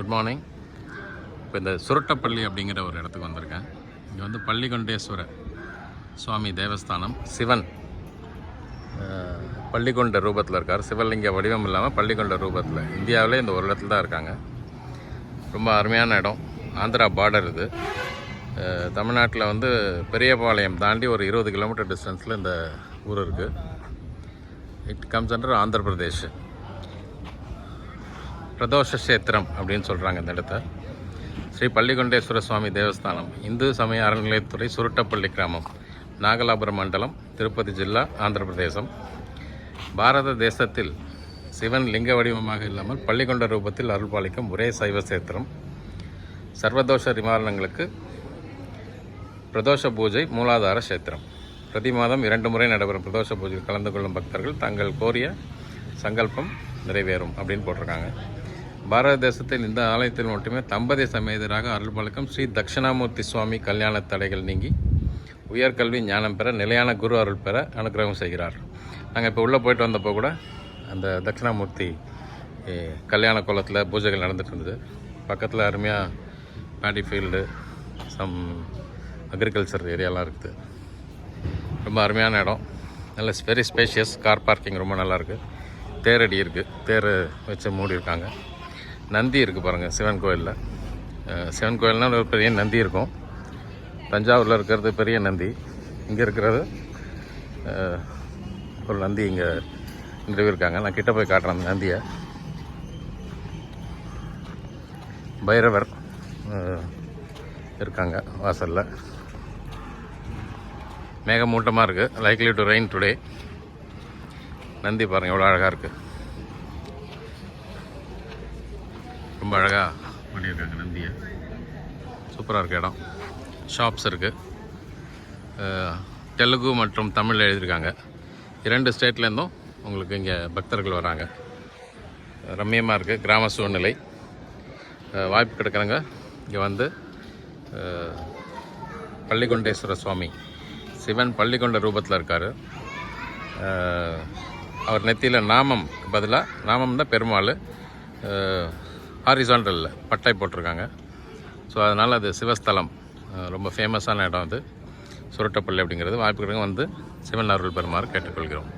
Good morning. இப்போ இந்த சுருட்டப்பள்ளி அப்படிங்கிற ஒரு இடத்துக்கு வந்திருக்கேன். இங்கே வந்து பள்ளிகொண்டேஸ்வர சுவாமி தேவஸ்தானம். சிவன் பள்ளிகொண்ட ரூபத்தில் இருக்கார். சிவலிங்க வடிவம் இல்லாமல் பள்ளிகொண்ட ரூபத்தில் இந்தியாவிலே இந்த ஒரு இடத்துல தான் இருக்காங்க. ரொம்ப அருமையான இடம். ஆந்திரா பார்டர் இது. தமிழ்நாட்டில் வந்து பெரியபாளையம் தாண்டி ஒரு 20 கிலோமீட்டர் டிஸ்டன்ஸில் இந்த ஊர் இருக்குது. It comes under Andhra Pradesh. பிரதோஷ கஷேத்திரம் அப்படின்னு சொல்கிறாங்க இந்த இடத்த. ஸ்ரீ பள்ளிகொண்டேஸ்வர சுவாமி தேவஸ்தானம், இந்து சமய அறநிலையத்துறை, சுருட்டப்பள்ளி கிராமம், நாகலாபுரம் மண்டலம், திருப்பதி ஜில்லா, ஆந்திர பிரதேசம். பாரத தேசத்தில் சிவன் லிங்க வடிவமாக இல்லாமல் பள்ளிகொண்ட ரூபத்தில் அருள்பாலிக்கும் ஒரே சைவ சேத்திரம். சர்வதோஷ நிவாரணங்களுக்கு பிரதோஷ பூஜை மூலாதார கஷேத்திரம். பிரதி மாதம் 2 முறை நடைபெறும் பிரதோஷ பூஜையில் கலந்து கொள்ளும் பக்தர்கள் தங்கள் கோரிய சங்கல்பம் நிறைவேறும் அப்படின்னு போட்டிருக்காங்க. பாரத தேசத்தில் இந்த ஆலயத்தில் மட்டுமே தம்பதி சமேதராக அருள்பாலிக்கும் ஸ்ரீ தட்சிணாமூர்த்தி சுவாமி கல்யாண தடைகள் நீங்கி உயர்கல்வி ஞானம் பெற, நிலையான குரு அருள் பெற அனுகிரகம் செய்கிறார். நாங்கள் இப்போ உள்ளே போயிட்டு வந்தப்போ கூட அந்த தட்சிணாமூர்த்தி கல்யாண கோலத்தில் பூஜைகள் நடந்துட்டு இருந்தது. பக்கத்தில் அருமையாக பேடி ஃபீல்டு, சம் அக்ரிகல்ச்சர் ஏரியாலாம் இருக்குது. ரொம்ப அருமையான இடம். நல்ல வெரி ஸ்பேஷியஸ். கார் பார்க்கிங் ரொம்ப நல்லாயிருக்கு. தேரடி இருக்குது, தேர் வச்சு மூடி இருக்காங்க. நந்தி இருக்குது பாருங்கள் சிவன் கோயிலில். சிவன் கோயில்னால் ஒரு பெரிய நந்தி இருக்கும். தஞ்சாவூரில் இருக்கிறது பெரிய நந்தி. இங்கே இருக்கிறது ஒரு நந்தி இங்கே நிறுவிருக்காங்க. நான் கிட்ட போய் காட்டுறேன் அந்த நந்தியை. பைரவர் இருக்காங்க வாசலில். மேகமூட்டமாக இருக்குது. Likely to rain today. Nandi பாருங்கள் எவ்வளோ அழகாக இருக்குது. ரொம்ப அழகாக பண்ணியிருக்காங்க நந்தியை. சூப்பராக இருக்குது இடம். ஷாப்ஸ் இருக்குது. தெலுங்கு மற்றும் தமிழ் எழுதியிருக்காங்க. 2 ஸ்டேட்லேருந்தும் உங்களுக்கு இங்கே பக்தர்கள் வராங்க. ரம்மியமாக இருக்குது கிராம சூழ்நிலை. வாய்ப்பு கிடைக்கிறவங்க இங்கே வந்து பள்ளிகொண்டேஸ்வர சுவாமி சிவன் பள்ளிகொண்ட ரூபத்தில் இருக்கார். அவர் நெத்தியில் நாமம் பதிலாக, நாமம் தான் பெருமாள், ஹாரிசாண்டலில் பட்டை போட்டிருக்காங்க. ஸோ அதனால் அது சிவஸ்தலம். ரொம்ப ஃபேமஸான இடம் அது சுருட்டப்பள்ளி அப்படிங்கிறது. வாய்ப்பு கிடைக்க வந்து சிவன் அருள் பெறுமாறு கேட்டுக்கொள்கிறோம்.